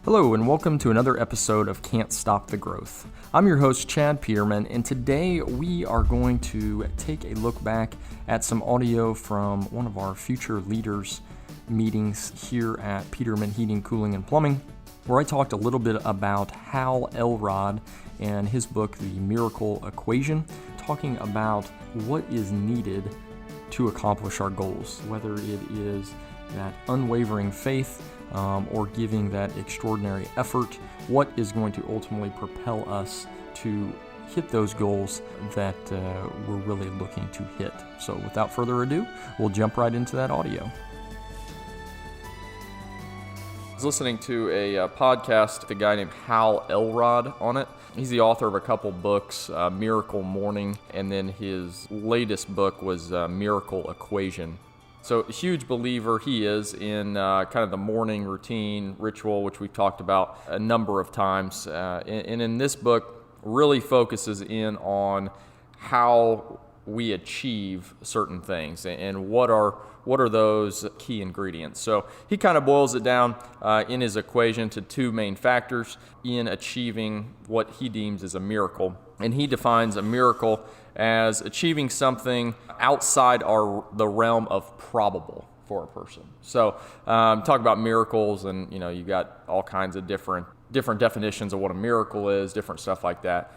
Hello and welcome to another episode of Can't Stop the Growth. I'm your host Chad Peterman, and today we are going to take a look back at some audio from one of our future leaders meetings here at Peterman Heating, Cooling, and Plumbing, where I talked a little bit about Hal Elrod and his book, The Miracle Equation, talking about what is needed to accomplish our goals, whether it is that unwavering faith or giving that extraordinary effort, what is going to ultimately propel us to hit those goals that we're really looking to hit. So without further ado, we'll jump right into that audio. I was listening to a podcast with a guy named Hal Elrod on it. He's the author of a couple books, Miracle Morning, and then his latest book was Miracle Equation. So a huge believer he is in kind of the morning routine ritual, which we've talked about a number of times. And in this book, really focuses in on how we achieve certain things and what are those key ingredients. So he kind of boils it down in his equation to two main factors in achieving what he deems as a miracle. And he defines a miracle as achieving something outside the realm of probable for a person. So talk about miracles, and you got all kinds of different definitions of what a miracle is, different stuff like that.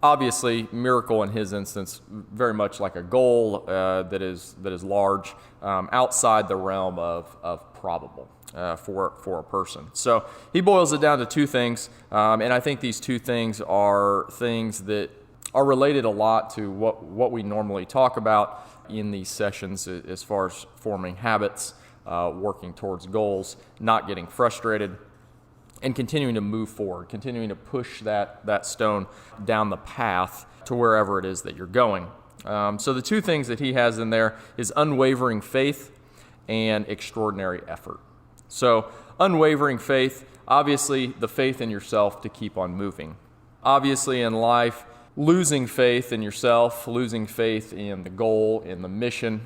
Obviously, miracle in his instance, very much like a goal that is large, outside the realm of probable for a person. So he boils it down to two things, and I think these two things are things that are related a lot to what we normally talk about in these sessions as far as forming habits, working towards goals, not getting frustrated, and continuing to move forward, continuing to push that stone down the path to wherever it is that you're going. So the two things that he has in there is unwavering faith and extraordinary effort. So unwavering faith, obviously the faith in yourself to keep on moving. Obviously in life, losing faith in yourself, losing faith in the goal, in the mission,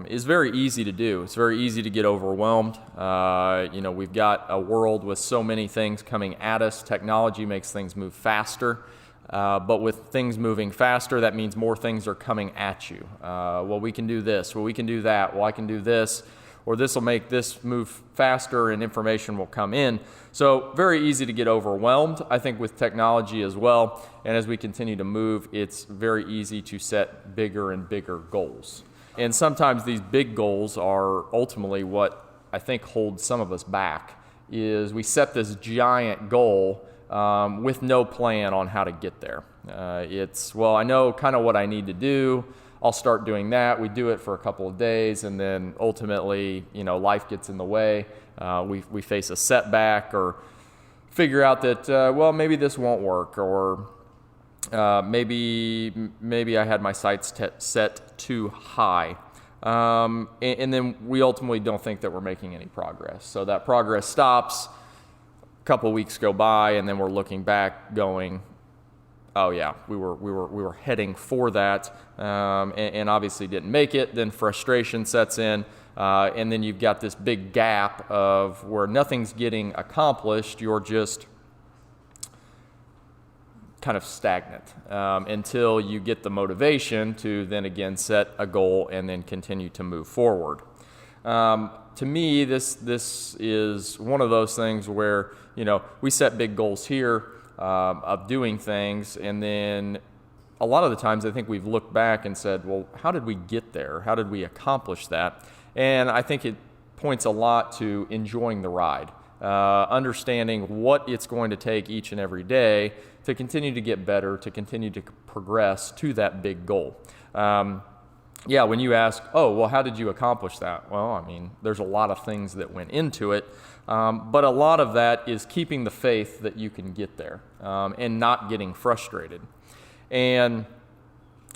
is very easy to do. It's very easy to get overwhelmed. We've got a world with so many things coming at us. Technology makes things move faster. But with things moving faster, that means more things are coming at you. Well, we can do this. Well, we can do that. Well, I can do this. Or this will make this move faster and information will come in. So very easy to get overwhelmed, I think, with technology as well. And as we continue to move, it's very easy to set bigger and bigger goals. And sometimes these big goals are ultimately what I think holds some of us back, is we set this giant goal with no plan on how to get there. I know kind of what I need to do. I'll start doing that. We do it for a couple of days, and then ultimately, life gets in the way. We face a setback, or figure out that maybe this won't work, or maybe I had my sights set too high, and then we ultimately don't think that we're making any progress. So that progress stops. A couple of weeks go by, and then we're looking back, going, oh yeah, we were heading for that, and obviously didn't make it. Then frustration sets in, and then you've got this big gap of where nothing's getting accomplished. You're just kind of stagnant until you get the motivation to then again set a goal and then continue to move forward. To me, this is one of those things where we set big goals here. Of doing things, and then a lot of the times I think we've looked back and said, well, how did we get there? How did we accomplish that? And I think it points a lot to enjoying the ride, understanding what it's going to take each and every day to continue to get better, to continue to progress to that big goal. When you ask, how did you accomplish that? Well, there's a lot of things that went into it, but a lot of that is keeping the faith that you can get there and not getting frustrated. And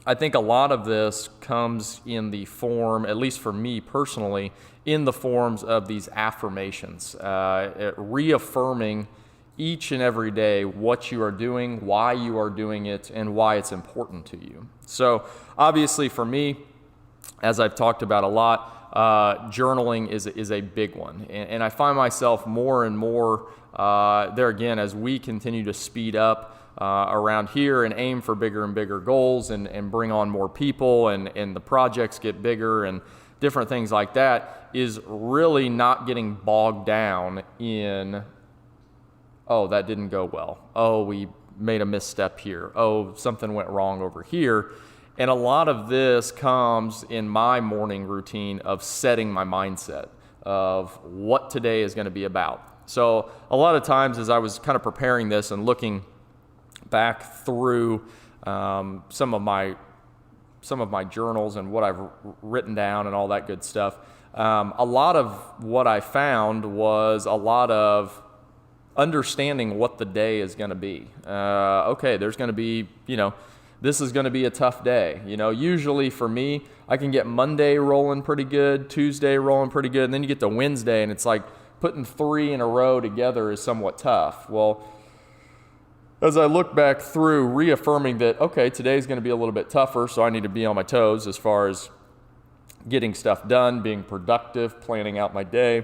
I think a lot of this comes in the form, at least for me personally, in the forms of these affirmations, reaffirming each and every day what you are doing, why you are doing it, and why it's important to you. So obviously for me, as I've talked about a lot, journaling is a big one. And I find myself more and more there again, as we continue to speed up around here and aim for bigger and bigger goals and bring on more people and the projects get bigger and different things like that, is really not getting bogged down in, oh, that didn't go well. Oh, we made a misstep here. Oh, something went wrong over here. And a lot of this comes in my morning routine of setting my mindset of what today is going to be about. So a lot of times as I was kind of preparing this and looking back through some of my journals and what I've written down and all that good stuff, a lot of what I found was a lot of understanding what the day is going to be. Okay, there's going to be, this is going to be a tough day. Usually for me, I can get Monday rolling pretty good, Tuesday rolling pretty good, and then you get to Wednesday and it's like putting 3 in a row together is somewhat tough. Well, as I look back through, reaffirming that, okay, today's going to be a little bit tougher, so I need to be on my toes as far as getting stuff done, being productive, planning out my day,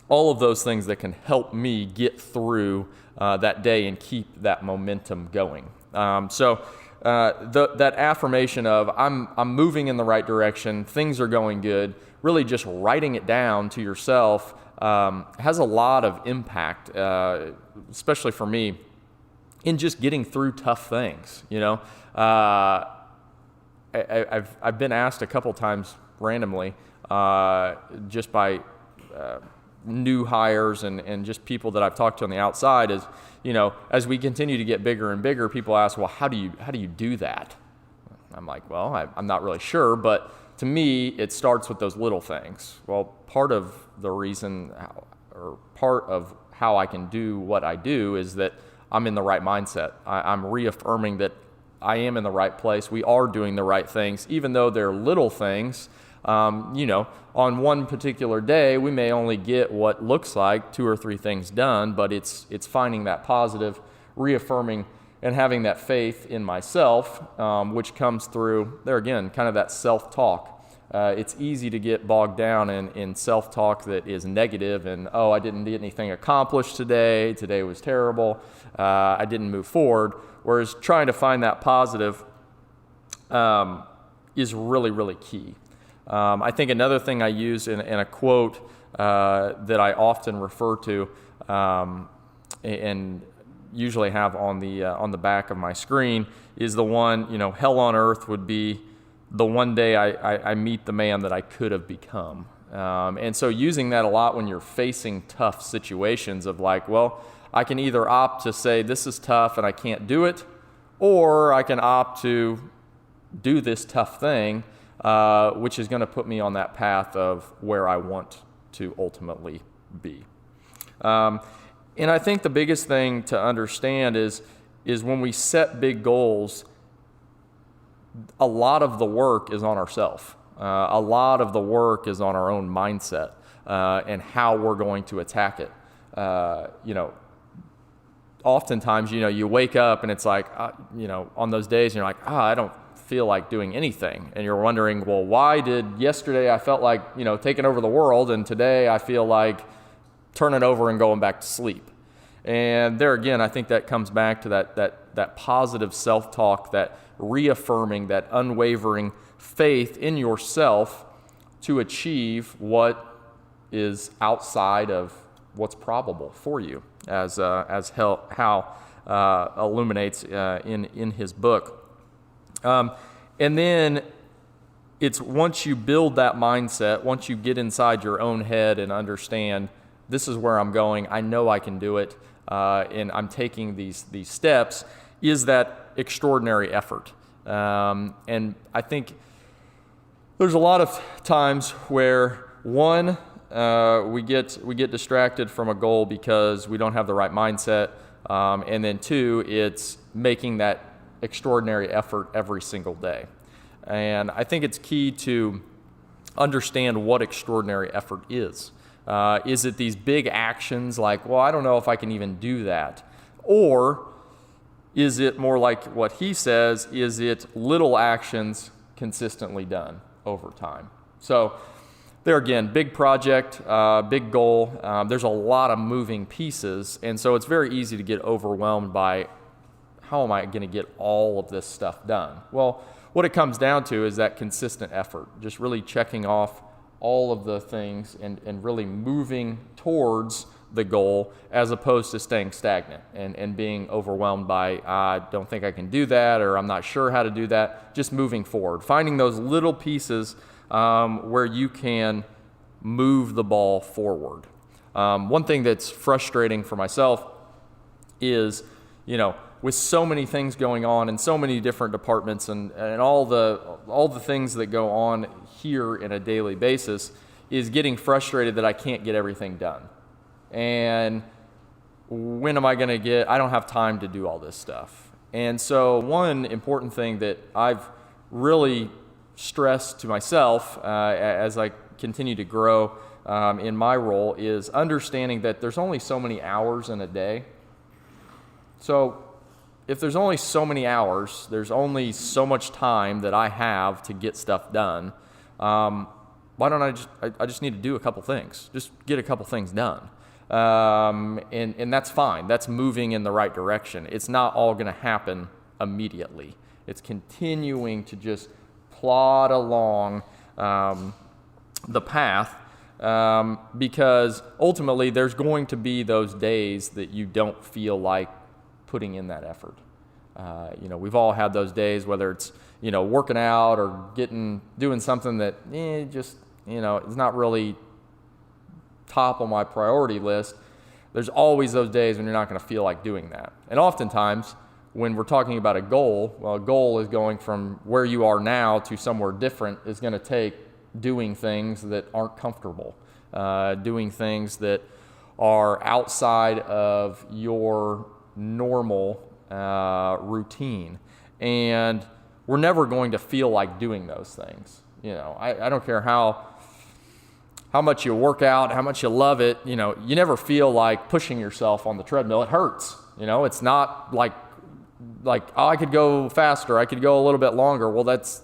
all of those things that can help me get through that day and keep that momentum going. So that affirmation of I'm moving in the right direction, things are going good, really just writing it down to yourself has a lot of impact, especially for me, in just getting through tough things. I've been asked a couple times randomly, just by new hires and just people that I've talked to on the outside, is as we continue to get bigger and bigger, people ask, well, how do you do that? I'm like, well, I'm not really sure, but to me, it starts with those little things. Well, part of the reason, or part of how I can do what I do, is that I'm in the right mindset. I'm reaffirming that I am in the right place. We are doing the right things, even though they're little things. On one particular day, we may only get what looks like 2 or 3 things done, but it's finding that positive, reaffirming, and having that faith in myself, which comes through, there again, kind of that self-talk. It's easy to get bogged down in self-talk that is negative and, oh, I didn't get anything accomplished today. Today was terrible. I didn't move forward. Whereas trying to find that positive is really, really key. I think another thing I use in a quote that I often refer to and usually have on the back of my screen is the one, hell on earth would be the one day I meet the man that I could have become. And so using that a lot when you're facing tough situations of like, well, I can either opt to say this is tough and I can't do it, or I can opt to do this tough thing, which is going to put me on that path of where I want to ultimately be. And I think the biggest thing to understand is when we set big goals, a lot of the work is on ourselves. A lot of the work is on our own mindset and how we're going to attack it. Oftentimes, you wake up and it's like, on those days, and you're like, I don't feel like doing anything. And you're wondering, well, why did yesterday I felt like, taking over the world, and today I feel like turning over and going back to sleep? And there again, I think that comes back to that positive self-talk, that reaffirming, that unwavering faith in yourself to achieve what is outside of what's probable for you, as Hal illuminates in his book. And then it's once you build that mindset, once you get inside your own head and understand this is where I'm going, I know I can do it, and I'm taking these steps, is that extraordinary effort. And I think there's a lot of times where, one, we get distracted from a goal because we don't have the right mindset, and then 2, it's making that extraordinary effort every single day. And I think it's key to understand what extraordinary effort is. Is it these big actions like, well, I don't know if I can even do that? Or is it more like what he says, is it little actions consistently done over time? So there again, big project, big goal. There's a lot of moving pieces, and so it's very easy to get overwhelmed by how am I going to get all of this stuff done? Well, what it comes down to is that consistent effort, just really checking off all of the things and really moving towards the goal as opposed to staying stagnant and being overwhelmed by, I don't think I can do that, or I'm not sure how to do that. Just moving forward, finding those little pieces where you can move the ball forward. One thing that's frustrating for myself is, with so many things going on in so many different departments and all the things that go on here in a daily basis, is getting frustrated that I can't get everything done. And when am I going to I don't have time to do all this stuff. And so one important thing that I've really stressed to myself as I continue to grow in my role is understanding that there's only so many hours in a day. So if there's only so many hours, there's only so much time that I have to get stuff done. Why don't I just need to do a couple things, just get a couple things done. And that's fine. That's moving in the right direction. It's not all going to happen immediately. It's continuing to just plod along the path because ultimately there's going to be those days that you don't feel like putting in that effort. We've all had those days, whether it's, working out or doing something that is not really top on my priority list. There's always those days when you're not going to feel like doing that. And oftentimes, when we're talking about a goal, well, a goal is going from where you are now to somewhere different is going to take doing things that aren't comfortable, doing things that are outside of your normal routine. And we're never going to feel like doing those things. I don't care how much you work out, how much you love it, you never feel like pushing yourself on the treadmill. It hurts. It's not like, oh, I could go faster, I could go a little bit longer. Well, that's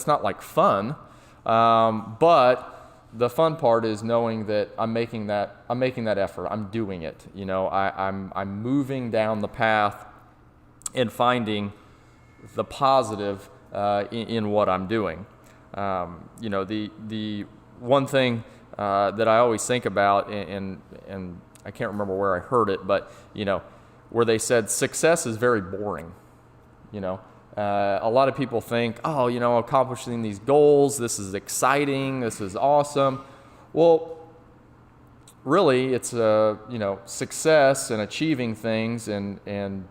not like fun. But the fun part is knowing that I'm making that effort. I'm doing it. I'm moving down the path and finding the positive in what I'm doing. The one thing that I always think about, and I can't remember where I heard it, but where they said success is very boring. A lot of people think, accomplishing these goals, this is exciting, this is awesome. Well, really, it's success and achieving things and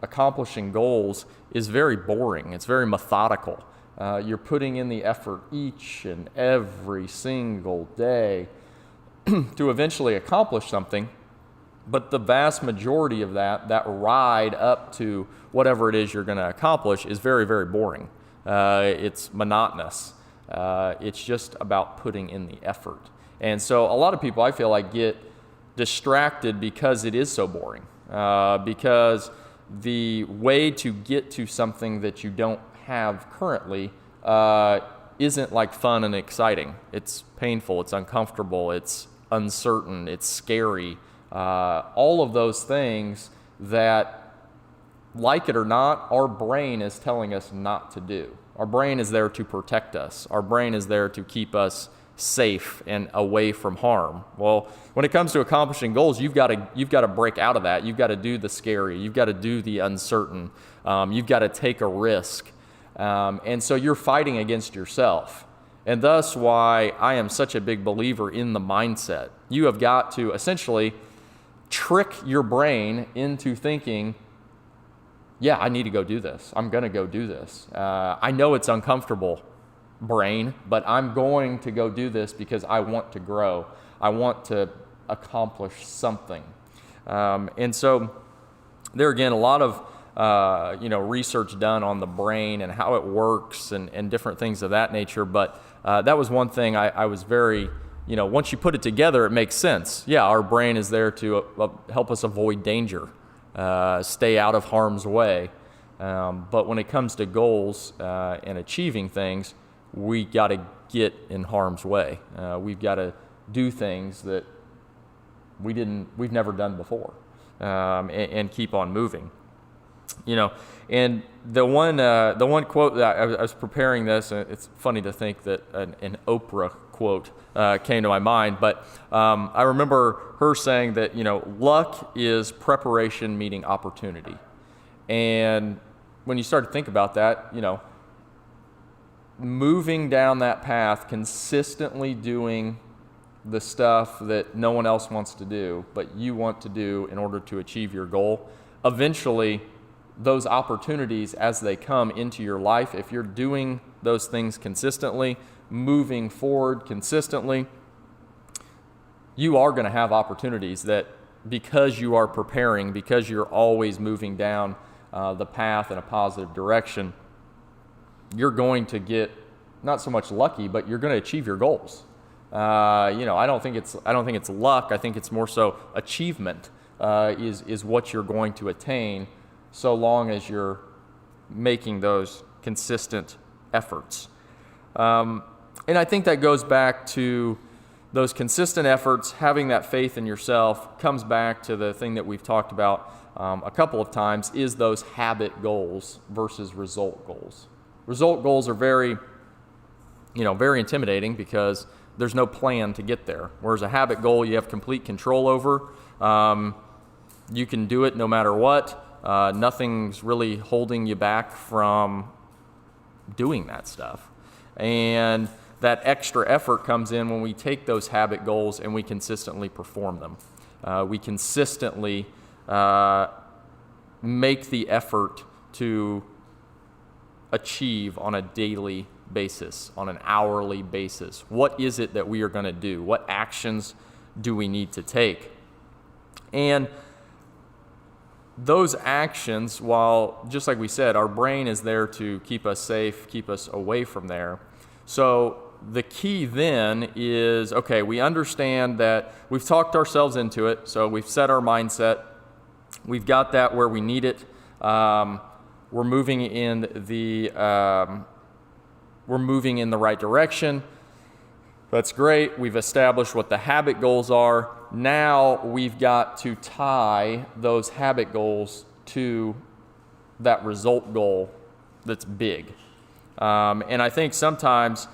accomplishing goals is very boring. It's very methodical. You're putting in the effort each and every single day to eventually accomplish something. But the vast majority of that ride up to whatever it is you're going to accomplish is very, very boring. It's monotonous. It's just about putting in the effort. And so a lot of people, I feel like, get distracted because it is so boring. Because the way to get to something that you don't have currently isn't like fun and exciting. It's painful, it's uncomfortable, it's uncertain, it's scary. All of those things that, like it or not, our brain is telling us not to do. Our brain is there to protect us. Our brain is there to keep us safe and away from harm. Well, when it comes to accomplishing goals, you've got to break out of that. You've got to do the scary. You've got to do the uncertain. You've got to take a risk. And so you're fighting against yourself. And thus why I am such a big believer in the mindset. You have got to essentially trick your brain into thinking, yeah, I need to go do this. I'm going to go do this. I know it's uncomfortable, brain, but I'm going to go do this because I want to grow. I want to accomplish something. And so there again, a lot of research done on the brain and how it works and different things of that nature. But that was one thing I was very, once you put it together, it makes sense. Yeah, our brain is there to help us avoid danger, stay out of harm's way. But when it comes to goals and achieving things, we got to get in harm's way. We've got to do things that we've never done before, and keep on moving. And the one quote that I was preparing this, and it's funny to think that an Oprah quote came to my mind, but I remember her saying that, luck is preparation meeting opportunity. And when you start to think about that, moving down that path, consistently doing the stuff that no one else wants to do, but you want to do in order to achieve your goal, eventually those opportunities as they come into your life, if you're doing those things consistently, moving forward consistently, you are going to have opportunities that, because you are preparing, because you're always moving down the path in a positive direction, you're going to get not so much lucky, but you're going to achieve your goals. I don't think it's luck. I think it's more so achievement is what you're going to attain, so long as you're making those consistent efforts. And I think that goes back to those consistent efforts. Having that faith in yourself comes back to the thing that we've talked about a couple of times, is those habit goals versus result goals. Result goals are very intimidating because there's no plan to get there. Whereas a habit goal, you have complete control over. You can do it no matter what. Nothing's really holding you back from doing that stuff. And that extra effort comes in when we take those habit goals and we consistently perform them. We consistently make the effort to achieve on a daily basis, on an hourly basis. What is it that we are going to do? What actions do we need to take? And those actions, while, just like we said, our brain is there to keep us safe, keep us away from there. So the key then is, okay, we understand that we've talked ourselves into it, so we've set our mindset. We've got that where we need it. We're moving in the right direction. That's great. We've established what the habit goals are. Now we've got to tie those habit goals to that result goal that's big. And I think sometimes,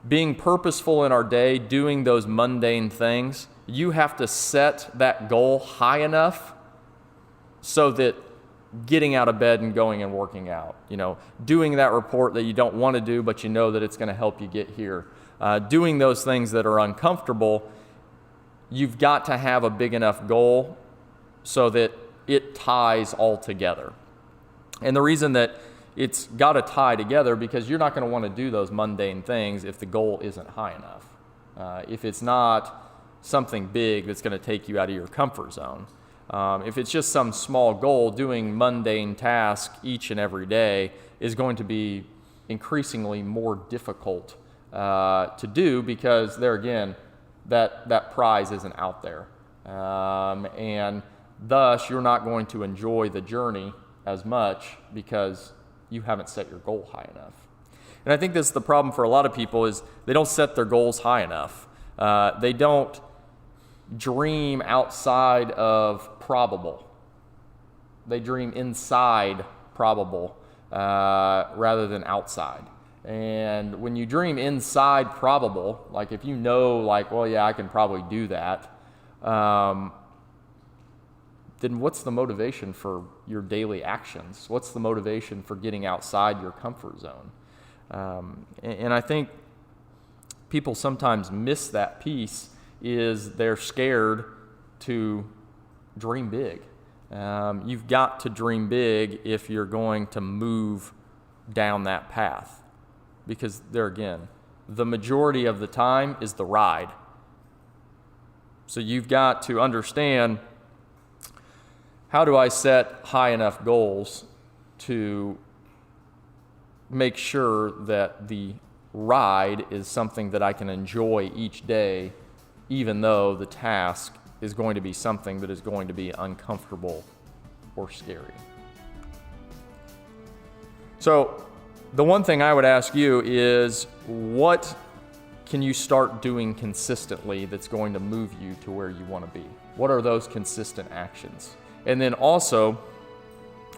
being purposeful in our day, doing those mundane things, you have to set that goal high enough so that getting out of bed and going and working out, doing that report that you don't want to do, but you know that it's going to help you get here, doing those things that are uncomfortable, you've got to have a big enough goal so that it ties all together. And the reason that it's got to tie together, because you're not going to want to do those mundane things if the goal isn't high enough. If it's not something big that's going to take you out of your comfort zone. If it's just some small goal, doing mundane tasks each and every day is going to be increasingly more difficult to do, because there again, that prize isn't out there. And thus, you're not going to enjoy the journey as much because you haven't set your goal high enough. And I think this is the problem for a lot of people, is they don't set their goals high enough. They don't dream outside of probable. They dream inside probable rather than outside. And when you dream inside probable, like if you know, like, well, yeah, I can probably do that, then what's the motivation for your daily actions? What's the motivation for getting outside your comfort zone? And I think people sometimes miss that piece, is they're scared to dream big. You've got to dream big if you're going to move down that path. Because there again, the majority of the time is the ride. So you've got to understand, how do I set high enough goals to make sure that the ride is something that I can enjoy each day, even though the task is going to be something that is going to be uncomfortable or scary. So the one thing I would ask you is, what can you start doing consistently that's going to move you to where you want to be? What are those consistent actions? And then also,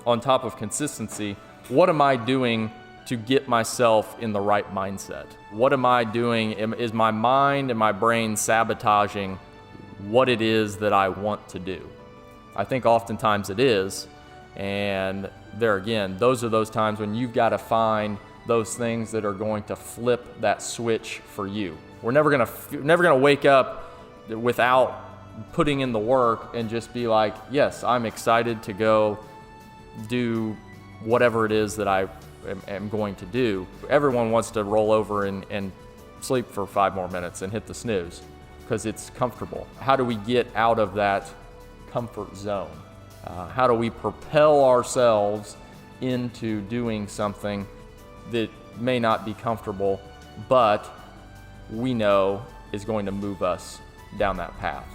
on top of consistency, what am I doing to get myself in the right mindset? What am I doing? Is my mind and my brain sabotaging what it is that I want to do? I think oftentimes it is. And there again, those are those times when you've got to find those things that are going to flip that switch for you. We're never gonna wake up without putting in the work and just be like, yes, I'm excited to go do whatever it is that I am going to do. Everyone wants to roll over and sleep for 5 more minutes and hit the snooze because it's comfortable. How do we get out of that comfort zone? How do we propel ourselves into doing something that may not be comfortable, but we know is going to move us down that path?